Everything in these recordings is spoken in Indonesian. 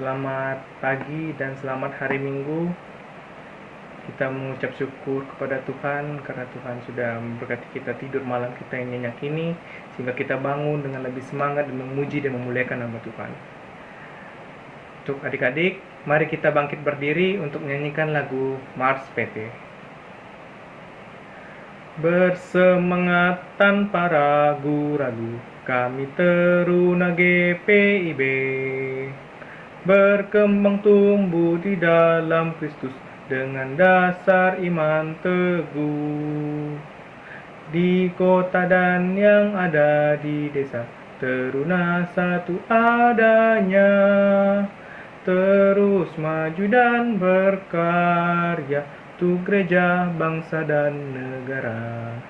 Selamat pagi dan selamat hari Minggu. Kita mengucap syukur kepada Tuhan karena Tuhan sudah memberkati kita tidur malam kita yang nyenyak ini, sehingga kita bangun dengan lebih semangat dan memuji dan memuliakan nama Tuhan. Untuk adik-adik, mari kita bangkit berdiri untuk menyanyikan lagu Mars PT. Bersemangat tanpa ragu-ragu, kami teruna GPIB. Berkembang tumbuh di dalam Kristus dengan dasar iman teguh. Di kota dan yang ada di desa, teruna satu adanya. Terus maju dan berkarya untuk gereja, bangsa dan negara.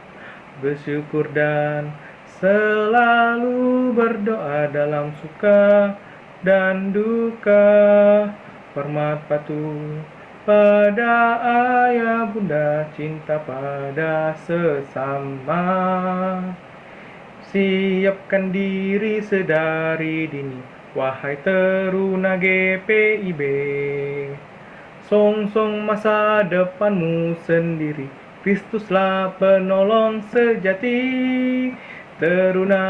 Bersyukur dan selalu berdoa dalam suka dan duka, hormat patuh pada ayah bunda, cinta pada sesama. Siapkan diri sedari dini, wahai teruna GPIB. Songsong masa depanmu sendiri, Kristuslah penolong sejati, teruna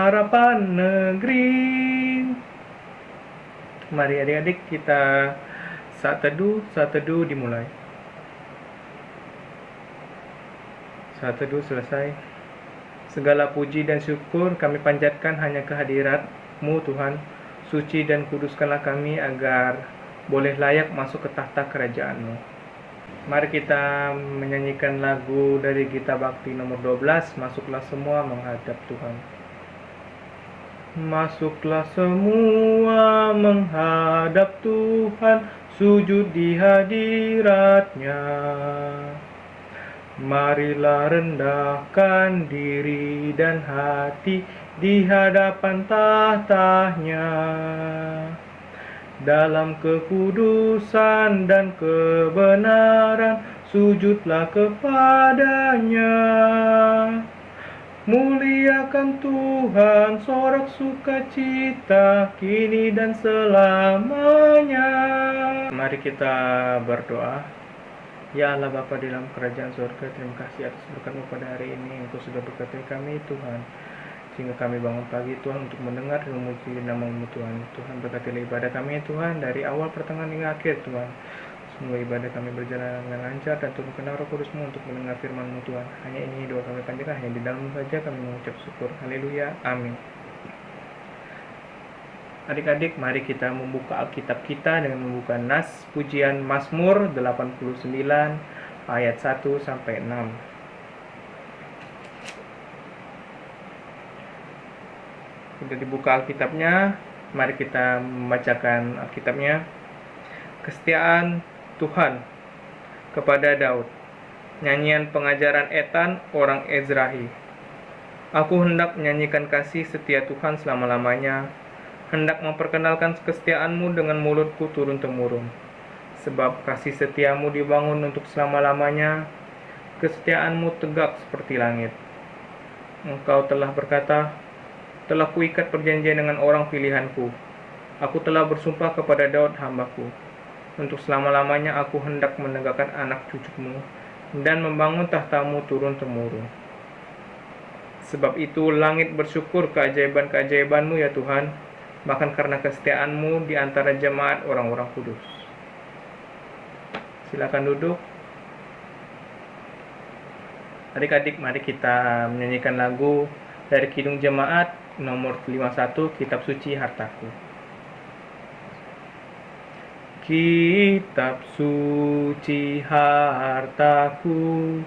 harapan negeri. Mari adik-adik kita saat teduh dimulai. Saat teduh selesai. Segala puji dan syukur kami panjatkan hanya kehadirat-Mu Tuhan. Suci dan kuduskanlah kami agar boleh layak masuk ke tahta kerajaan-Mu. Mari kita menyanyikan lagu dari Gita Bakti nomor 12, Masuklah Semua Menghadap Tuhan. Masuklah semua menghadap Tuhan, sujud di hadirat-Nya. Marilah rendahkan diri dan hati di hadapan tahta-Nya. Dalam kekudusan dan kebenaran, sujudlah kepada-Nya. Muliakan Tuhan, sorak sukacita, kini dan selamanya. Mari kita berdoa. Ya Allah Bapa di dalam kerajaan surga, terima kasih atas berkat-Mu pada hari ini. Engkau sudah berkati kami Tuhan, sehingga kami bangun pagi Tuhan untuk mendengar dan memuji nama-Mu Tuhan. Tuhan berkatilah ibadah kami Tuhan, dari awal pertengahan hingga akhir Tuhan. Semoga ibadah kami berjalan dengan lancar dan turunkanlah Roh Kudus-Mu untuk mendengar firman-Mu Tuhan. Hanya ini doa kami panjatkan, hanya di dalam-Mu saja kami mengucap syukur. Haleluya, amin. Adik-adik, mari kita membuka Alkitab kita dengan membuka nas pujian Mazmur 89 ayat 1 sampai 6. Sudah dibuka Alkitabnya, mari kita membacakan Alkitabnya. Kesetiaan Tuhan kepada Daud. Nyanyian pengajaran Etan orang Ezrahi. Aku hendak menyanyikan kasih setia Tuhan selama-lamanya, hendak memperkenalkan kesetiaan-Mu dengan mulutku turun-temurun. Sebab kasih setia-Mu dibangun untuk selama-lamanya, kesetiaan-Mu tegak seperti langit. Engkau telah berkata, telah kuikat perjanjian dengan orang pilihanku. Aku telah bersumpah kepada Daud hamba-Ku. Untuk selama-lamanya aku hendak menegakkan anak cucu-Mu dan membangun tahta-Mu turun-temurun. Sebab itu langit bersyukur keajaiban-keajaiban-Mu ya Tuhan, bahkan karena kesetiaan-Mu di antara jemaat orang-orang kudus. Silakan duduk. Adik-adik, mari kita menyanyikan lagu dari Kidung Jemaat nomor 51, Kitab Suci Hartaku. Kitab suci hartaku,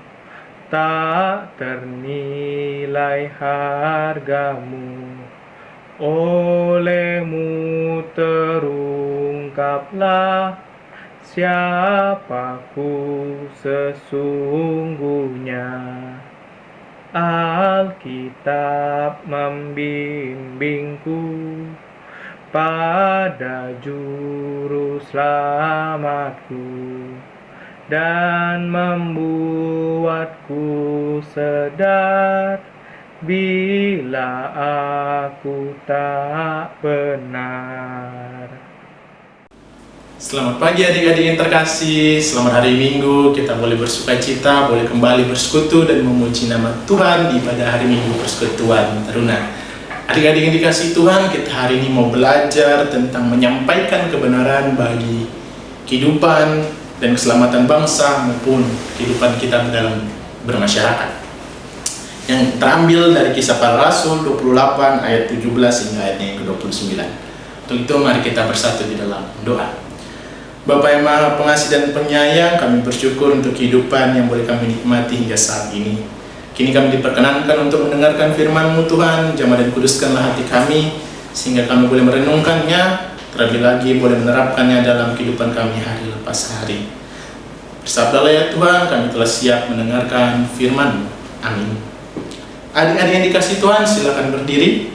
tak ternilai hargamu. Olehmu terungkaplah siapaku sesungguhnya. Alkitab membimbingku pada juru selamatku dan membuatku sadar bila aku tak benar. Selamat pagi adik-adik yang terkasih, selamat hari Minggu. Kita boleh bersukacita, boleh kembali bersekutu dan memuji nama Tuhan di pada hari Minggu Persekutuan Teruna. Adik-adik yang dikasih Tuhan, kita hari ini mau belajar tentang menyampaikan kebenaran bagi kehidupan dan keselamatan bangsa maupun kehidupan kita dalam bermasyarakat. Yang terambil dari Kisah Para Rasul 28 ayat 17 hingga ayatnya yang ke-29. Untuk itu mari kita bersatu di dalam doa. Bapa yang Maha Pengasih dan Penyayang, kami bersyukur untuk kehidupan yang boleh kami nikmati hingga saat ini. Kini kami diperkenankan untuk mendengarkan firman-Mu Tuhan. Jamah dan kuduskanlah hati kami, sehingga kami boleh merenungkannya, terlebih lagi boleh menerapkannya dalam kehidupan kami hari lepas hari. Bersabdalah ya Tuhan, kami telah siap mendengarkan firman-Mu. Amin. Adik-adik yang dikasih Tuhan, silakan berdiri.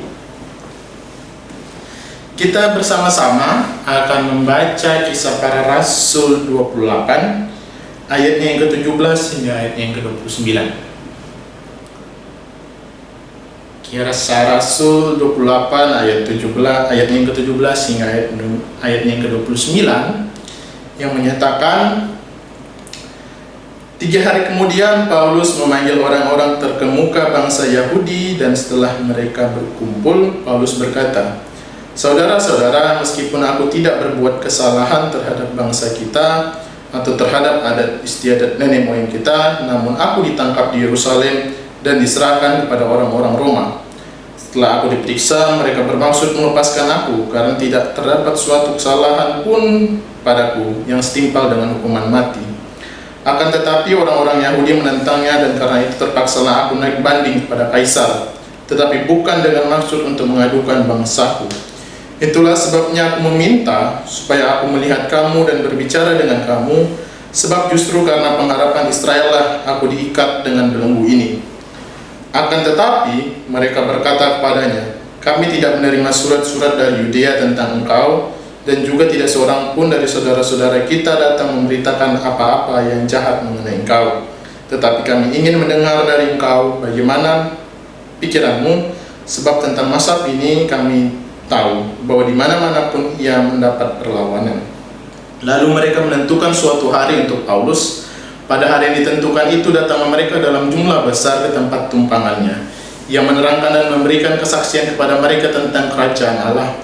Kita bersama-sama akan membaca Kisah Para Rasul 28 ayatnya yang ke-17 hingga ayatnya yang ke-29. Kisah Rasul 28 ayat 17 ayatnya yang ke-17 hingga ayatnya yang ke-29 yang menyatakan, 3 hari kemudian Paulus memanggil orang-orang terkemuka bangsa Yahudi, dan setelah mereka berkumpul, Paulus berkata, "Saudara-saudara, meskipun aku tidak berbuat kesalahan terhadap bangsa kita atau terhadap adat istiadat nenek moyang kita, namun aku ditangkap di Yerusalem dan diserahkan kepada orang-orang Roma. Setelah aku diperiksa, mereka bermaksud melepaskan aku karena tidak terdapat suatu kesalahan pun padaku yang setimpal dengan hukuman mati. Akan tetapi orang-orang Yahudi menentangnya, dan karena itu terpaksalah aku naik banding kepada Kaisar, tetapi bukan dengan maksud untuk mengadukan bangsaku. Itulah sebabnya aku meminta supaya aku melihat kamu dan berbicara dengan kamu, sebab justru karena pengharapan Israel lah aku diikat dengan belenggu ini." Akan tetapi mereka berkata kepadanya, "Kami tidak menerima surat-surat dari Yudea tentang engkau, dan juga tidak seorang pun dari saudara-saudara kita datang memberitakan apa-apa yang jahat mengenai engkau. Tetapi kami ingin mendengar dari engkau bagaimana pikiranmu, sebab tentang Mazhab ini kami tahu bahwa di mana-mana pun ia mendapat perlawanan." Lalu mereka menentukan suatu hari untuk Paulus. Pada hari yang ditentukan itu datang mereka dalam jumlah besar ke tempat tumpangannya. Ia menerangkan dan memberikan kesaksian kepada mereka tentang kerajaan Allah.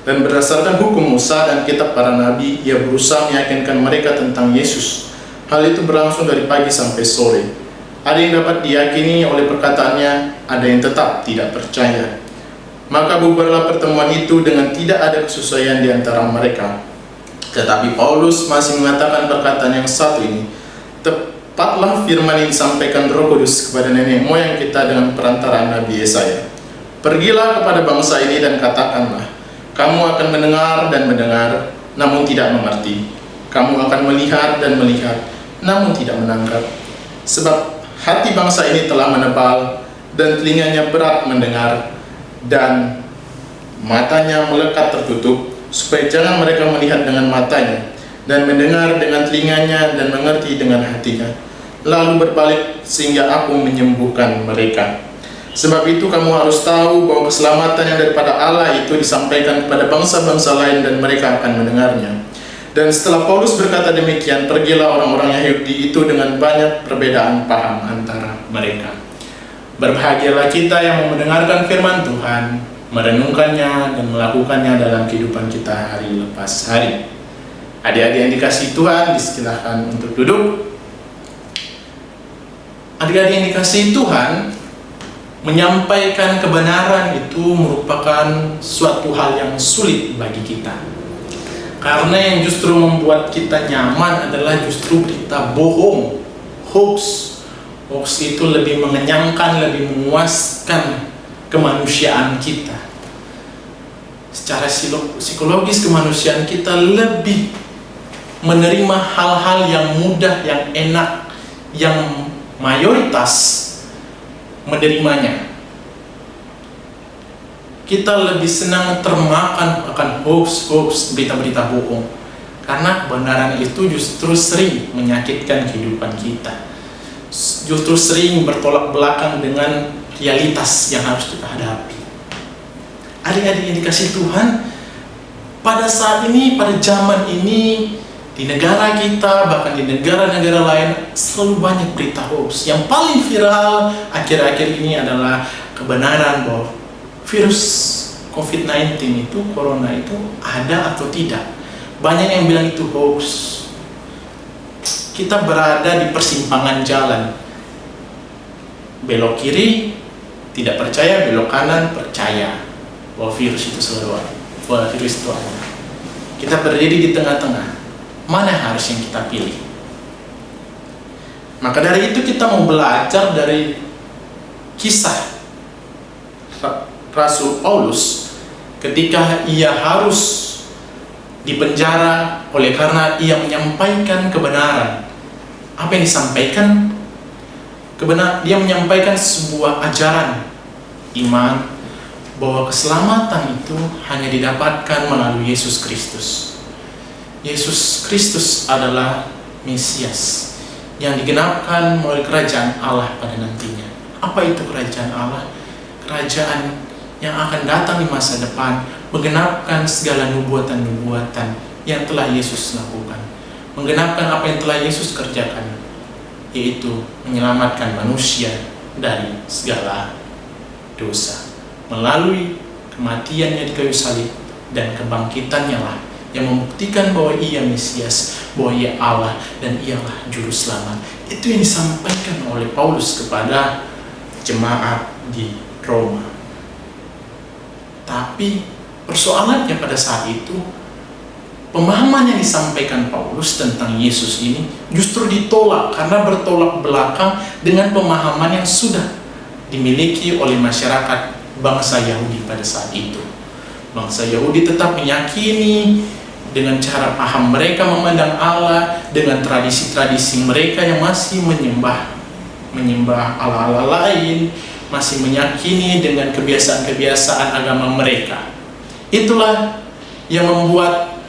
Dan berdasarkan hukum Musa dan kitab para nabi, ia berusaha meyakinkan mereka tentang Yesus. Hal itu berlangsung dari pagi sampai sore. Ada yang dapat diyakini oleh perkataannya, ada yang tetap tidak percaya. Maka bubarlah pertemuan itu dengan tidak ada kesesuaian di antara mereka. Tetapi Paulus masih mengatakan perkataan yang satu ini, "Tepatlah firman yang disampaikan Roh Kudus kepada nenek moyang kita dengan perantaraan Nabi Yesaya. Pergilah kepada bangsa ini dan katakanlah, kamu akan mendengar dan mendengar, namun tidak mengerti. Kamu akan melihat dan melihat, namun tidak menangkap. Sebab hati bangsa ini telah menebal, dan telinganya berat mendengar, dan matanya melekat tertutup, supaya jangan mereka melihat dengan matanya, dan mendengar dengan telinganya, dan mengerti dengan hatinya, lalu berbalik sehingga aku menyembuhkan mereka. Sebab itu kamu harus tahu bahwa keselamatan yang daripada Allah itu disampaikan kepada bangsa-bangsa lain, dan mereka akan mendengarnya." Dan setelah Paulus berkata demikian, pergilah orang-orang Yahudi itu dengan banyak perbedaan paham antara mereka. Berbahagialah kita yang mau mendengarkan firman Tuhan, merenungkannya dan melakukannya dalam kehidupan kita hari lepas hari. Adik-adik yang dikasihi Tuhan, disilahkan untuk duduk. Adik-adik yang dikasihi Tuhan, menyampaikan kebenaran itu merupakan suatu hal yang sulit bagi kita. Karena yang justru membuat kita nyaman adalah justru berita bohong, hoax. Hoax itu lebih mengenyangkan, lebih memuaskan kemanusiaan kita. secara psikologis kemanusiaan kita lebih menerima hal-hal yang mudah, yang enak, yang mayoritas menerimanya. Kita lebih senang termakan akan hoax, berita-berita bohong, karena kebenaran itu justru sering menyakitkan kehidupan kita, justru sering bertolak belakang dengan realitas yang harus kita hadapi. Adik-adik yang dikasihi Tuhan, pada saat ini, pada zaman ini, di negara kita, bahkan di negara-negara lain, selalu banyak berita hoax. Yang paling viral akhir-akhir ini adalah kebenaran bahwa virus COVID-19 itu, corona itu ada atau tidak. Banyak yang bilang itu hoax. Kita berada di persimpangan jalan. Belok kiri, tidak percaya, belok kanan, percaya bahwa virus itu selalu ada, bahwa virus itu ada. Kita berdiri di tengah-tengah. Mana harus yang kita pilih? Maka dari itu kita mau belajar dari kisah Rasul Paulus ketika ia harus dipenjara oleh karena ia menyampaikan kebenaran. Apa yang disampaikan? Dia menyampaikan sebuah ajaran iman bahwa keselamatan itu hanya didapatkan melalui Yesus Kristus. Yesus Kristus adalah Mesias yang digenapkan melalui kerajaan Allah pada nantinya. Apa itu kerajaan Allah? Kerajaan yang akan datang di masa depan, menggenapkan segala nubuatan-nubuatan yang telah Yesus lakukan, menggenapkan apa yang telah Yesus kerjakan, yaitu menyelamatkan manusia dari segala dosa melalui kematiannya di kayu salib dan kebangkitannya lah yang membuktikan bahwa ia Mesias, bahwa ia Allah, dan ialah Juru Selamat. Itu yang disampaikan oleh Paulus kepada jemaat di Roma. Tapi persoalannya pada saat itu, pemahaman yang disampaikan Paulus tentang Yesus ini justru ditolak karena bertolak belakang dengan pemahaman yang sudah dimiliki oleh masyarakat bangsa Yahudi pada saat itu. Bangsa Yahudi tetap meyakini dengan cara paham mereka memandang Allah, dengan tradisi-tradisi mereka yang masih menyembah Allah-Allah lain, masih meyakini dengan kebiasaan-kebiasaan agama mereka. Itulah yang membuat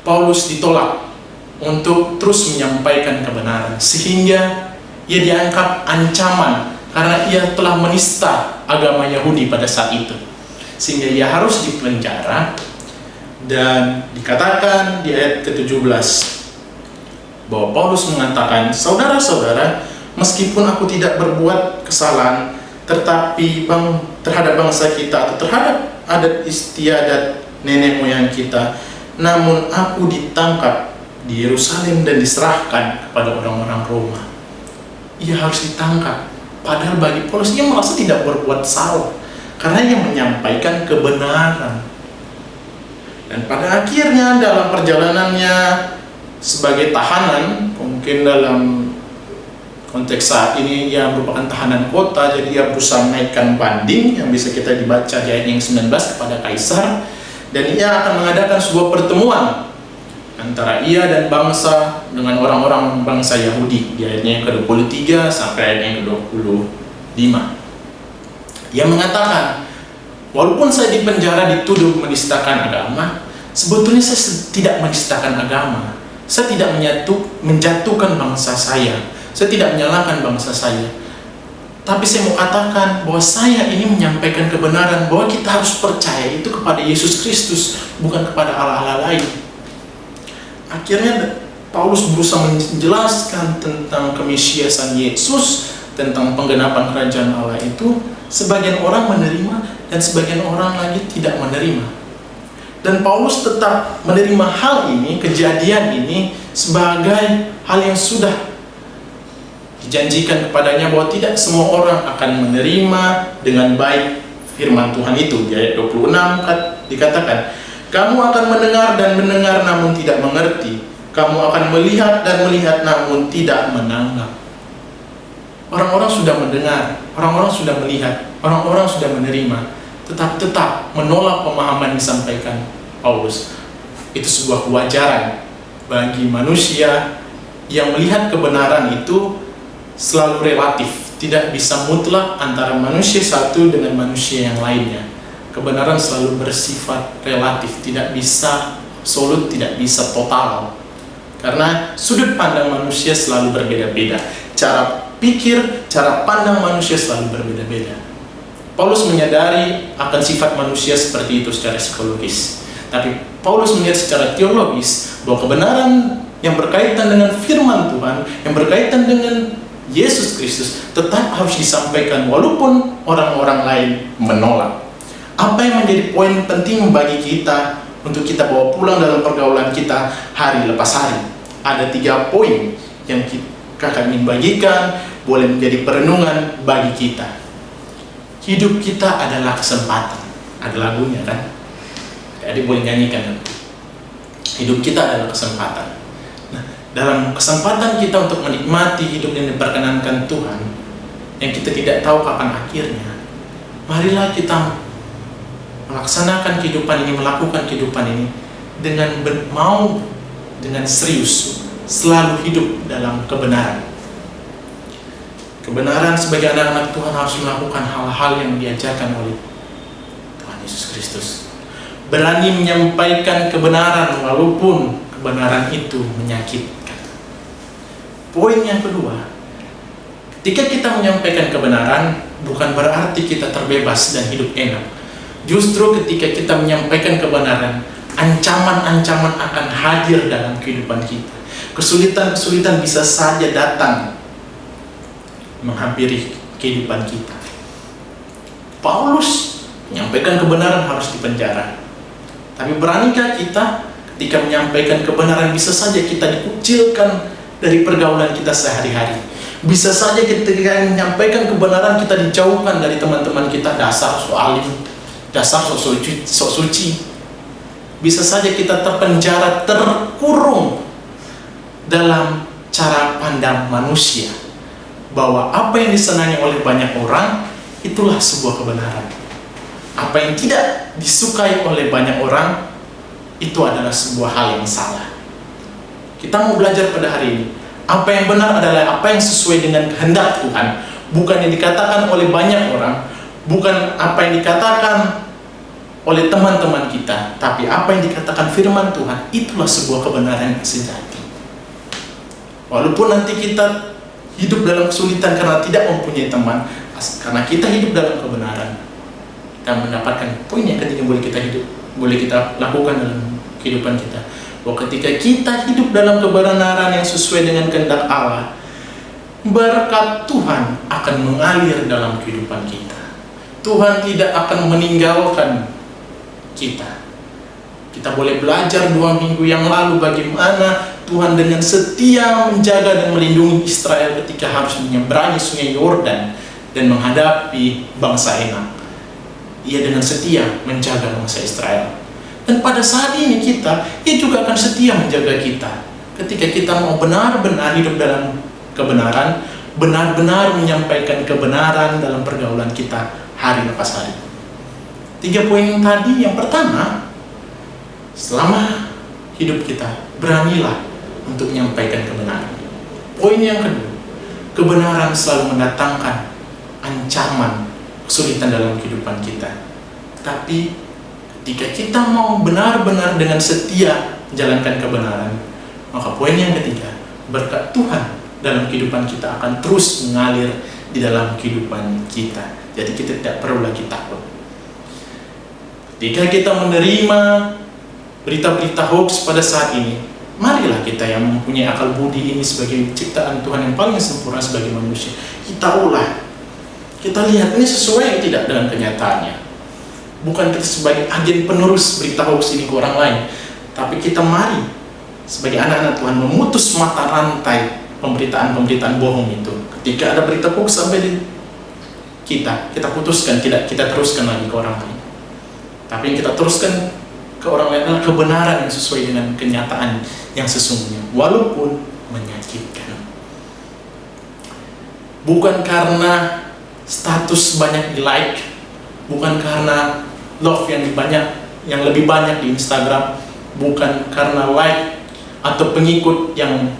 Paulus ditolak untuk terus menyampaikan kebenaran, sehingga ia dianggap ancaman karena ia telah menista agama Yahudi pada saat itu, sehingga ia harus dipenjara. Dan dikatakan di ayat ke-17 bahwa Paulus mengatakan, "Saudara-saudara, meskipun aku tidak berbuat kesalahan terhadap bangsa kita atau terhadap adat istiadat nenek moyang kita, namun aku ditangkap di Yerusalem dan diserahkan kepada orang-orang Roma." Ia harus ditangkap. Padahal bagi Paulus, ia merasa tidak berbuat salah karena ia menyampaikan kebenaran. Dan pada akhirnya dalam perjalanannya sebagai tahanan, mungkin dalam konteks saat ini ia merupakan tahanan kota, jadi ia berusaha menaikkan banding yang bisa kita dibaca di ayat yang 19 kepada Kaisar. Dan ia akan mengadakan sebuah pertemuan antara ia dan bangsa dengan orang-orang bangsa Yahudi di ayatnya yang ke-23 sampai ayat yang ke-25. Ia mengatakan, walaupun saya di penjara dituduh menistakan agama, sebetulnya saya tidak menistakan agama. Saya tidak menjatuhkan bangsa saya. Saya tidak menyalahkan bangsa saya. Tapi saya mau katakan bahwa saya ini menyampaikan kebenaran bahwa kita harus percaya itu kepada Yesus Kristus, bukan kepada Allah-Allah lain. Akhirnya Paulus berusaha menjelaskan tentang kemesiasan Yesus, tentang penggenapan kerajaan Allah itu. Sebagian orang menerima dan sebagian orang lagi tidak menerima. Dan Paulus tetap menerima hal ini, kejadian ini, sebagai hal yang sudah dijanjikan kepadanya bahwa tidak semua orang akan menerima dengan baik firman Tuhan itu. Di ayat 26 dikatakan, "Kamu akan mendengar dan mendengar namun tidak mengerti. Kamu akan melihat dan melihat namun tidak menangkap." Orang-orang sudah mendengar, orang-orang sudah melihat, orang-orang sudah menerima, tetap menolak pemahaman yang disampaikan Paulus. Itu sebuah kewajaran bagi manusia yang melihat kebenaran itu selalu relatif, tidak bisa mutlak antara manusia satu dengan manusia yang lainnya. Kebenaran selalu bersifat relatif, tidak bisa absolut, tidak bisa total. Karena sudut pandang manusia selalu berbeda-beda. Cara pikir, cara pandang manusia selalu berbeda-beda. Paulus menyadari akan sifat manusia seperti itu secara psikologis. Tapi Paulus melihat secara teologis bahwa kebenaran yang berkaitan dengan firman Tuhan, yang berkaitan dengan Yesus Kristus tetap harus disampaikan walaupun orang-orang lain menolak. Apa yang menjadi poin penting bagi kita untuk kita bawa pulang dalam pergaulan kita hari lepas hari? Ada 3 poin yang kakak ingin bagikan, boleh menjadi perenungan bagi kita. Hidup kita adalah kesempatan. Ada lagunya kan? Jadi boleh nyanyikan nanti. Hidup kita adalah kesempatan. Nah, dalam kesempatan kita untuk menikmati hidup yang diperkenankan Tuhan, yang kita tidak tahu kapan akhirnya, marilah kita melaksanakan kehidupan ini, melakukan kehidupan ini dengan dengan serius, selalu hidup dalam kebenaran. Kebenaran sebagai anak-anak Tuhan harus melakukan hal-hal yang diajarkan oleh Tuhan Yesus Kristus. Berani menyampaikan kebenaran walaupun kebenaran itu menyakitkan. Poin yang kedua, ketika kita menyampaikan kebenaran, bukan berarti kita terbebas dan hidup enak. Justru ketika kita menyampaikan kebenaran, ancaman-ancaman akan hadir dalam kehidupan kita. Kesulitan-kesulitan bisa saja datang menghampiri kehidupan kita. Paulus menyampaikan kebenaran harus dipenjara. Tapi beranikah kita ketika menyampaikan kebenaran, bisa saja kita dikucilkan dari pergaulan kita sehari-hari. Bisa saja ketika menyampaikan kebenaran kita dijauhkan dari teman-teman kita, dasar sok alim, dasar sok suci. Bisa saja kita terpenjara, terkurung dalam cara pandang manusia, bahwa apa yang disenangi oleh banyak orang itulah sebuah kebenaran. Apa yang tidak disukai oleh banyak orang itu adalah sebuah hal yang salah. Kita mau belajar pada hari ini, apa yang benar adalah apa yang sesuai dengan kehendak Tuhan, bukan yang dikatakan oleh banyak orang, bukan apa yang dikatakan oleh teman-teman kita, tapi apa yang dikatakan firman Tuhan. Itulah sebuah kebenaran yang sejati. Walaupun nanti kita hidup dalam kesulitan karena tidak mempunyai teman, karena kita hidup dalam kebenaran, kita mendapatkan poin yang ketiga boleh kita lakukan dalam kehidupan kita. Bahwa ketika kita hidup dalam kebenaran yang sesuai dengan kehendak Allah, berkat Tuhan akan mengalir dalam kehidupan kita. Tuhan tidak akan meninggalkan kita. Kita boleh belajar 2 minggu yang lalu bagaimana Tuhan dengan setia menjaga dan melindungi Israel ketika harus menyeberangi sungai Yordan dan menghadapi bangsa Enak. Ia dengan setia menjaga bangsa Israel. Dan pada saat ini ia juga akan setia menjaga kita. Ketika kita mau benar-benar hidup dalam kebenaran, benar-benar menyampaikan kebenaran dalam pergaulan kita hari lepas hari. 3 poin yang tadi, yang pertama, selama hidup kita, beranilah untuk menyampaikan kebenaran. Poin yang kedua, kebenaran selalu mendatangkan ancaman, kesulitan dalam kehidupan kita. Tapi ketika kita mau benar-benar dengan setia menjalankan kebenaran, maka poin yang ketiga, berkat Tuhan dalam kehidupan kita akan terus mengalir di dalam kehidupan kita. Jadi kita tidak perlu lagi takut. Ketika kita menerima berita-berita hoax pada saat ini, marilah kita yang mempunyai akal budi ini sebagai ciptaan Tuhan yang paling sempurna sebagai manusia, kita olah. Kita lihat ini sesuai yang tidak dengan kenyataannya. Bukan kita sebagai agen penerus berita hoax ini ke orang lain, tapi kita mari sebagai anak-anak Tuhan memutus mata rantai pemberitaan-pemberitaan bohong itu. Ketika ada berita hoax sampai di kita putuskan, tidak kita teruskan lagi ke orang lain. Tapi yang kita teruskan ke orang lain adalah kebenaran yang sesuai dengan kenyataan yang sesungguhnya, walaupun menyakitkan. Bukan karena status banyak di like, bukan karena love yang lebih banyak di Instagram, bukan karena like atau pengikut yang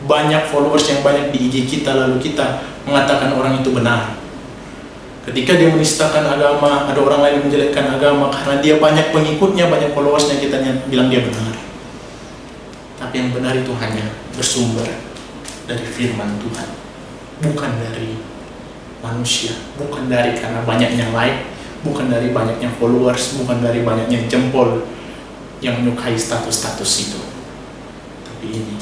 banyak, followers yang banyak di IG kita, lalu kita mengatakan orang itu benar. Ketika dia menistakan agama, ada orang lain yang menjelekkan agama karena dia banyak pengikutnya, banyak followersnya, kita bilang dia benar. Tapi yang benar itu hanya bersumber dari firman Tuhan, bukan dari manusia, bukan dari karena banyaknya like, bukan dari banyaknya followers, bukan dari banyaknya jempol yang menyukai status-status itu. Tapi ini,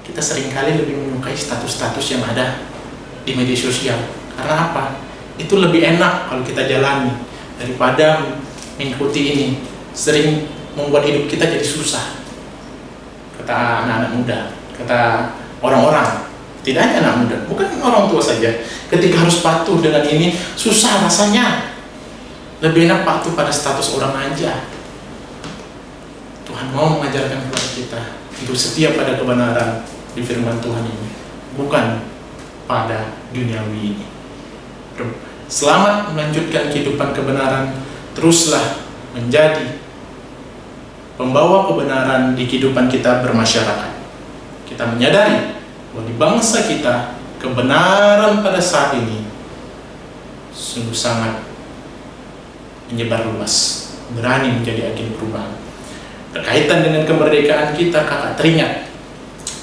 kita seringkali lebih menyukai status-status yang ada di media sosial. Karena apa? Itu lebih enak kalau kita jalani daripada mengikuti ini. Sering membuat hidup kita jadi susah. Kata anak-anak muda, kata orang-orang, tidak hanya anak muda, bukan orang tua saja. Ketika harus patuh dengan ini, susah rasanya. Lebih enak patuh pada status orang aja. Tuhan mau mengajarkan kepada kita untuk setia pada kebenaran di firman Tuhan ini, bukan pada duniawi ini. Selamat melanjutkan kehidupan kebenaran, teruslah menjadi pembawa kebenaran di kehidupan kita bermasyarakat. Kita menyadari bahwa di bangsa kita, kebenaran pada saat ini sungguh sangat menyebar luas, berani menjadi agen perubahan. Berkaitan dengan kemerdekaan kita, kakak teringat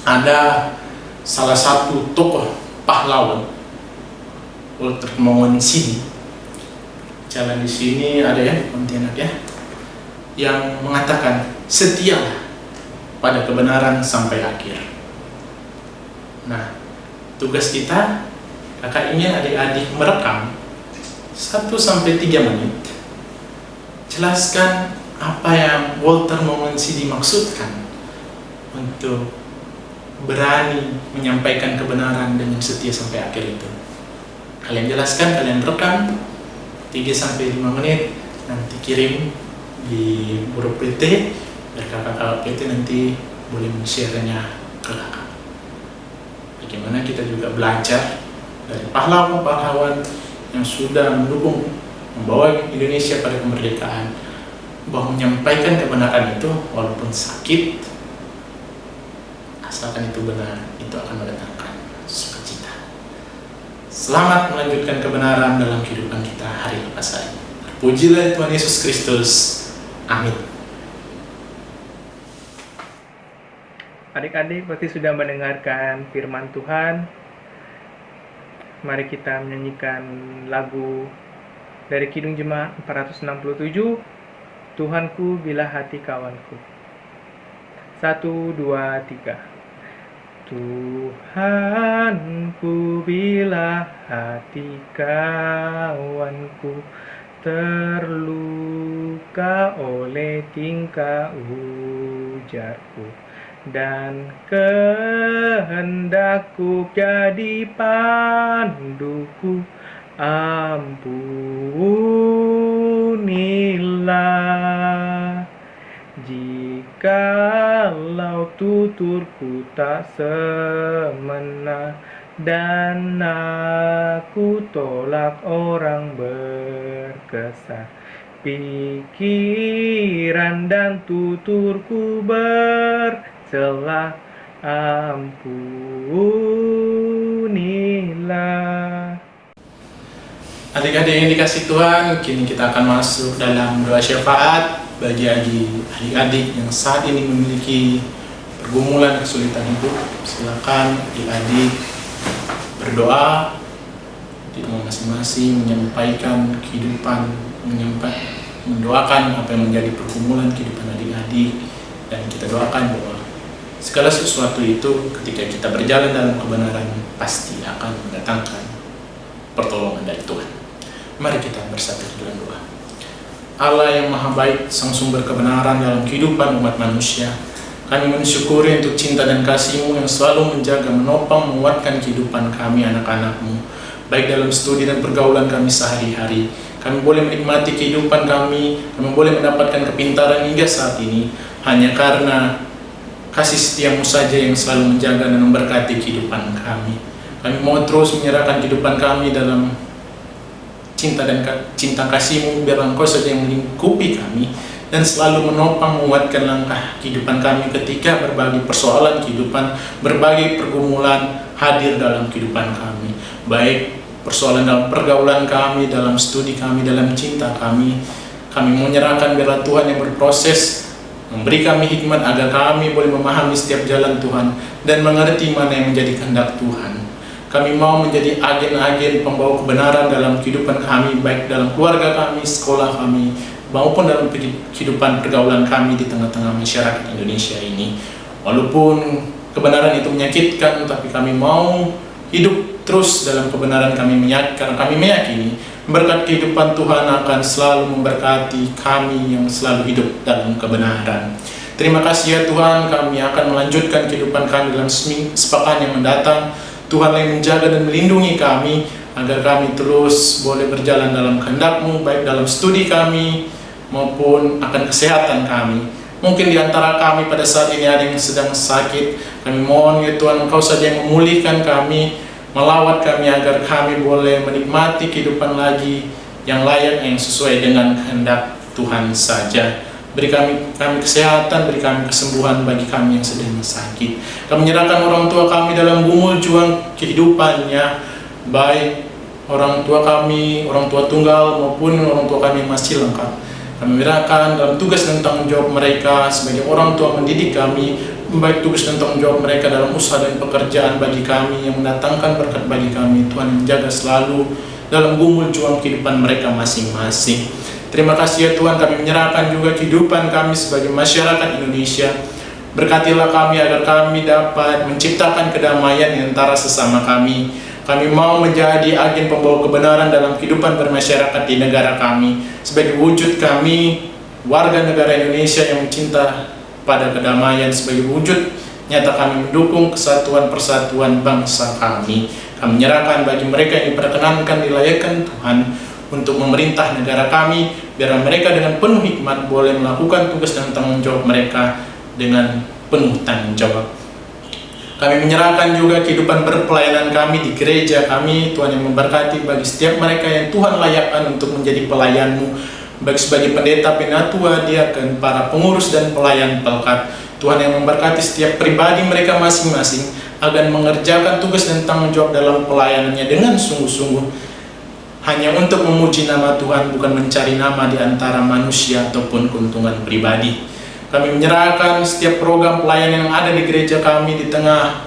ada salah satu tokoh pahlawan, Walter Mongonsidi. Jalan di sini ada ya, Pontianak ya, yang mengatakan setialah pada kebenaran sampai akhir. Nah, tugas kita, kakak ingin adik-adik merekam 1-3 menit, jelaskan apa yang Walter Mongonsidi maksudkan untuk berani menyampaikan kebenaran dengan setia sampai akhir itu. Kalian jelaskan, kalian rekam 3-5 menit, nanti kirim di grup PT, biar kakak-kakak PT nanti boleh men-share-nya ke kakak. Bagaimana kita juga belajar dari pahlawan-pahlawan yang sudah mendukung, membawa Indonesia pada kemerdekaan, bahwa menyampaikan kebenaran itu walaupun sakit, asalkan itu benar, itu akan mendatangkan sukacita. Selamat melanjutkan kebenaran dalam kehidupan kita hari lepas hari. Pujilah Tuhan Yesus Kristus. Amin. Adik-adik pasti sudah mendengarkan firman Tuhan. Mari kita menyanyikan lagu dari Kidung Jemaat 467, Tuhanku bila hati kawanku. 1, 2, 3. Tuhanku bila hati kawanku terluka oleh tingkah ujarku, dan kehendakku jadi panduku, ampunilah. Jikalau tuturku tak semena dan aku tolak orang berkesan, pikiran dan tuturku bercelah, ampunilah. Adik-adik yang dikasih Tuhan, kini kita akan masuk dalam doa syafaat bagi adik-adik yang saat ini memiliki pergumulan kesulitan hidup. Silakan adik-adik berdoa di rumah masing-masing, menyampaikan kehidupan, mendoakan apa yang menjadi pergumulan kehidupan adik-adik, dan kita doakan bahwa segala sesuatu itu ketika kita berjalan dalam kebenaran pasti akan mendatangkan pertolongan dari Tuhan. Mari kita bersatu dalam doa. Allah yang maha baik, sang sumber kebenaran dalam kehidupan umat manusia, kami mensyukuri untuk cinta dan kasih-Mu yang selalu menjaga, menopang, menguatkan kehidupan kami anak-anak-Mu, baik dalam studi dan pergaulan kami sehari-hari. Kami boleh menikmati kehidupan kami boleh mendapatkan kepintaran hingga saat ini hanya karena kasih setia-Mu saja yang selalu menjaga dan memberkati kehidupan kami. Kami mau terus menyerahkan kehidupan kami dalam cinta kasih-Mu, biarlah Engkau saja yang melingkupi kami dan selalu menopang menguatkan langkah kehidupan kami ketika berbagai persoalan kehidupan, berbagai pergumulan hadir dalam kehidupan kami, baik persoalan dalam pergaulan kami, dalam studi kami, dalam cinta kami. Kami menyerahkan biarlah Tuhan yang berproses memberi kami hikmat agar kami boleh memahami setiap jalan Tuhan dan mengerti mana yang menjadi kehendak Tuhan. Kami mau menjadi agen-agen pembawa kebenaran dalam kehidupan kami, baik dalam keluarga kami, sekolah kami, maupun dalam kehidupan pergaulan kami di tengah-tengah masyarakat Indonesia ini. Walaupun kebenaran itu menyakitkan, tapi kami mau hidup terus dalam kebenaran karena kami meyakini berkat kehidupan Tuhan akan selalu memberkati kami yang selalu hidup dalam kebenaran. Terima kasih ya Tuhan, kami akan melanjutkan kehidupan kami dalam sepekan yang mendatang. Tuhan yang menjaga dan melindungi kami agar kami terus boleh berjalan dalam kehendak-Mu, baik dalam studi kami maupun akan kesehatan kami. Mungkin di antara kami pada saat ini ada yang sedang sakit. Kami mohon ya Tuhan, Engkau saja yang memulihkan kami, melawat kami agar kami boleh menikmati kehidupan lagi yang layak, yang sesuai dengan kehendak Tuhan saja. Beri kami kesehatan, beri kami kesembuhan bagi kami yang sedang sakit. Kami menyerahkan orang tua kami dalam gumul juang kehidupannya, baik orang tua kami, orang tua tunggal maupun orang tua kami yang masih lengkap. Kami menyerahkan dalam tugas dan tanggung jawab mereka sebagai orang tua mendidik kami, baik tugas dan tanggung jawab mereka dalam usaha dan pekerjaan bagi kami yang mendatangkan berkat bagi kami. Tuhan menjaga selalu dalam gumul juang kehidupan mereka masing-masing. Terima kasih ya Tuhan, kami menyerahkan juga kehidupan kami sebagai masyarakat Indonesia. Berkatilah kami agar kami dapat menciptakan kedamaian di antara sesama kami. Kami mau menjadi agen pembawa kebenaran dalam kehidupan bermasyarakat di negara kami. Sebagai wujud kami, warga negara Indonesia yang cinta pada kedamaian, sebagai wujud nyata kami mendukung kesatuan persatuan bangsa kami. Kami menyerahkan bagi mereka yang diperkenankan, dilayakkan Tuhan untuk memerintah negara kami, biar mereka dengan penuh hikmat boleh melakukan tugas dan tanggung jawab mereka dengan penuh tanggung jawab. Kami menyerahkan juga kehidupan berpelayanan kami di gereja kami. Tuhan yang memberkati bagi setiap mereka yang Tuhan layakkan untuk menjadi pelayan-Mu, baik sebagai pendeta, penatua, diaken, para pengurus dan pelayan pelkat. Tuhan yang memberkati setiap pribadi mereka masing-masing agar mengerjakan tugas dan tanggung jawab dalam pelayanannya dengan sungguh-sungguh, hanya untuk memuji nama Tuhan, bukan mencari nama di antara manusia ataupun keuntungan pribadi. Kami menyerahkan setiap program pelayanan yang ada di gereja kami di tengah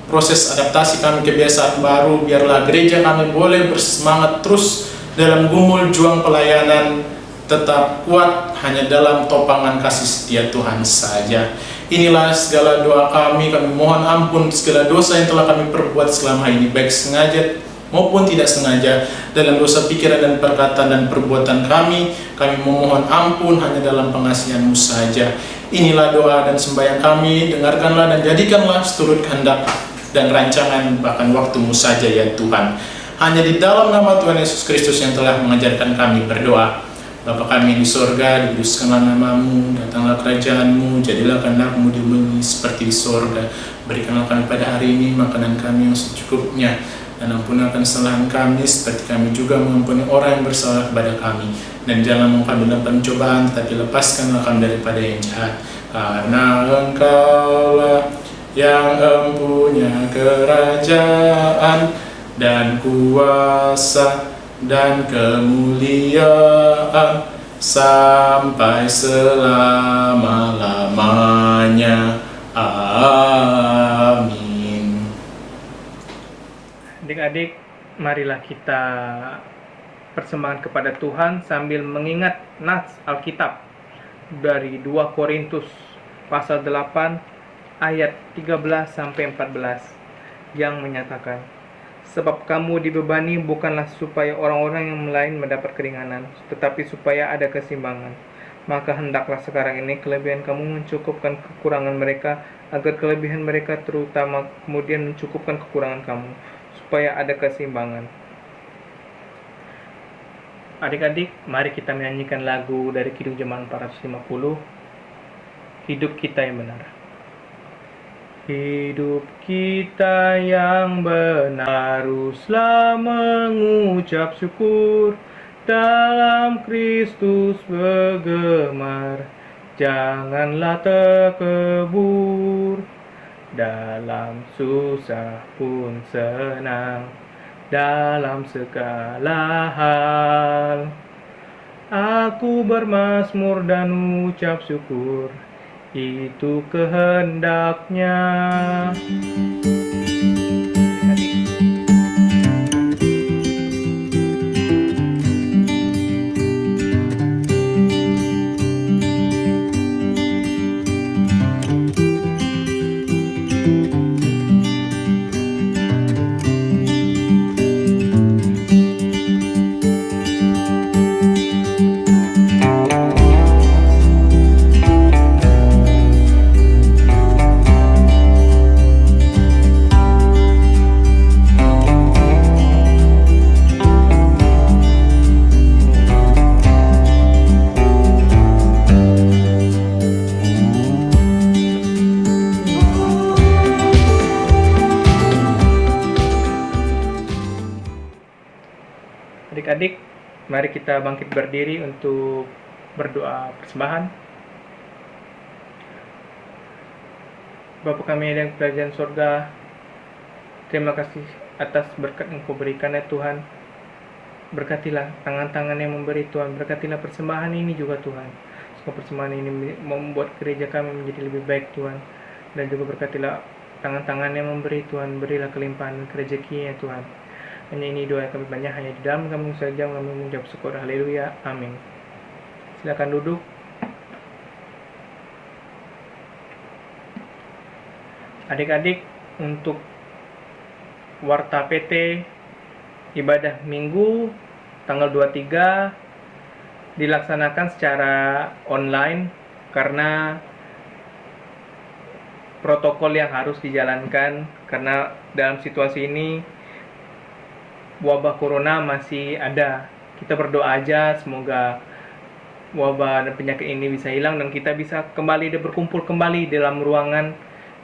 proses adaptasi kami kebiasaan baru. Biarlah gereja kami boleh bersemangat terus dalam gumul juang pelayanan, tetap kuat hanya dalam topangan kasih setia Tuhan saja. Inilah segala doa kami mohon ampun segala dosa yang telah kami perbuat selama ini, baik sengaja maupun tidak sengaja, dalam dosa pikiran dan perkataan dan perbuatan kami memohon ampun hanya dalam pengasihan-Mu saja. Inilah doa dan sembahyang kami, dengarkanlah dan jadikanlah seturut kehendak dan rancangan bahkan waktu-Mu saja ya Tuhan. Hanya di dalam nama Tuhan Yesus Kristus yang telah mengajarkan kami berdoa. Bapa kami di sorga, dikuduskanlah nama-Mu, datanglah kerajaan-Mu, jadilah kehendak-Mu di bumi seperti di sorga. Berikanlah kami pada hari ini makanan kami yang secukupnya, dan ampunkan kesalahan kami seperti kami juga mengampuni orang yang bersalah kepada kami. Dan jangan mengkami dalam pencobaan, tetapi lepaskanlah kami daripada yang jahat. Karena Engkaulah yang empunya kerajaan dan kuasa dan kemuliaan sampai selama-lamanya. Amin. Adik-adik, marilah kita persembahkan kepada Tuhan sambil mengingat nas Alkitab dari 2 Korintus pasal 8 ayat 13 sampai 14 yang menyatakan, sebab kamu dibebani bukanlah supaya orang-orang yang lain mendapat keringanan, tetapi supaya ada keseimbangan. Maka hendaklah sekarang ini kelebihan kamu mencukupkan kekurangan mereka, agar kelebihan mereka terutama kemudian mencukupkan kekurangan kamu, supaya ada keseimbangan. Adik-adik, mari kita menyanyikan lagu dari Kidung Zaman 450, Hidup Kita Yang Benar. Hidup kita yang benar haruslah mengucap syukur, dalam Kristus bergemar, janganlah terkebur. Dalam susah pun senang, dalam segala hal aku bermazmur dan ucap syukur, itu kehendaknya. Adik-adik, mari kita bangkit berdiri untuk berdoa persembahan. Bapa kami yang kerajaan surga, terima kasih atas berkat yang Kau berikan ya Tuhan. Berkatilah tangan-tangan yang memberi Tuhan, berkatilah persembahan ini juga Tuhan. Semoga persembahan ini membuat gereja kami menjadi lebih baik Tuhan. Dan juga berkatilah tangan-tangan yang memberi Tuhan, berilah kelimpahan rezeki ya Tuhan. Hanya ini doa kami banyak, hanya di dalam kami saja kami mengucap syukur. Haleluya, amin. Silakan duduk. Adik-adik, untuk Warta PT ibadah Minggu tanggal 23 dilaksanakan secara online karena protokol yang harus dijalankan, karena dalam situasi ini wabah corona masih ada. Kita berdoa aja semoga wabah dan penyakit ini bisa hilang dan kita bisa kembali dan berkumpul kembali dalam ruangan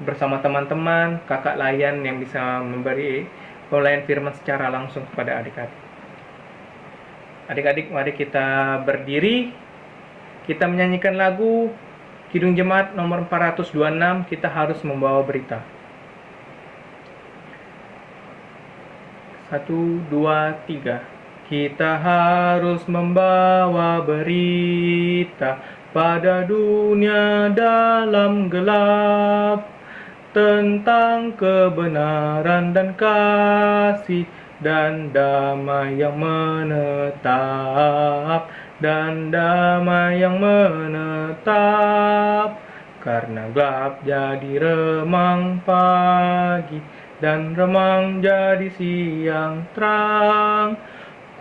bersama teman-teman, kakak layan yang bisa memberi pelayan firman secara langsung kepada adik-adik. Adik-adik, mari kita berdiri. Kita menyanyikan lagu Kidung Jemaat nomor 426, kita harus membawa berita. 1, 2, 3. Kita harus membawa berita pada dunia dalam gelap, tentang kebenaran dan kasih dan damai yang menetap, dan damai yang menetap. Karena gelap jadi remang pagi, dan remang jadi siang terang.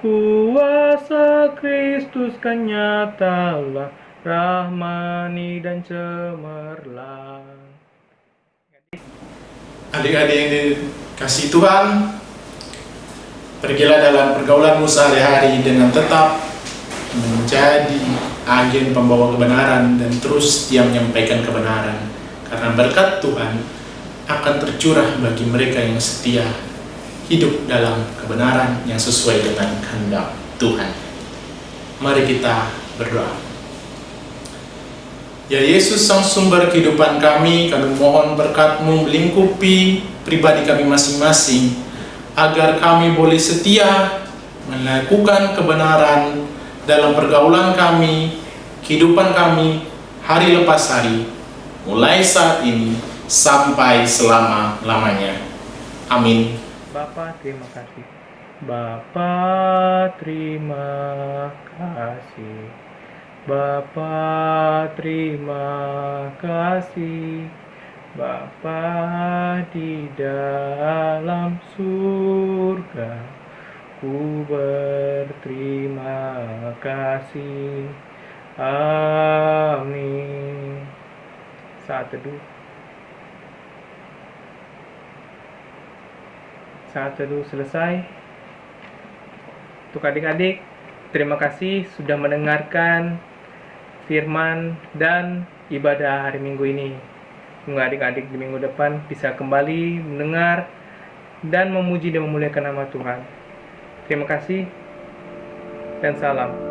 Kuasa Kristus kan nyatalah, rahmani dan cemerlang. Adik-adik yang dikasihi Tuhan, pergilah dalam pergaulanmu sehari-hari dengan tetap menjadi agen pembawa kebenaran dan terus dia menyampaikan kebenaran, karena berkat Tuhan akan tercurah bagi mereka yang setia hidup dalam kebenaran yang sesuai dengan kehendak Tuhan. Mari kita berdoa. Ya Yesus, Sang Sumber kehidupan kami mohon berkat-Mu melingkupi pribadi kami masing-masing, agar kami boleh setia melakukan kebenaran dalam pergaulan kami, kehidupan kami, hari lepas hari, mulai saat ini sampai selama-lamanya. Amin. Bapa, terima kasih. Bapa, terima kasih. Bapa, terima kasih. Bapa di dalam surga, ku berterima kasih. Amin. Saat teduh selesai. Untuk adik-adik, terima kasih sudah mendengarkan firman dan ibadah hari Minggu ini. Semoga adik-adik di minggu depan bisa kembali mendengar dan memuji dan memuliakan nama Tuhan. Terima kasih dan salam.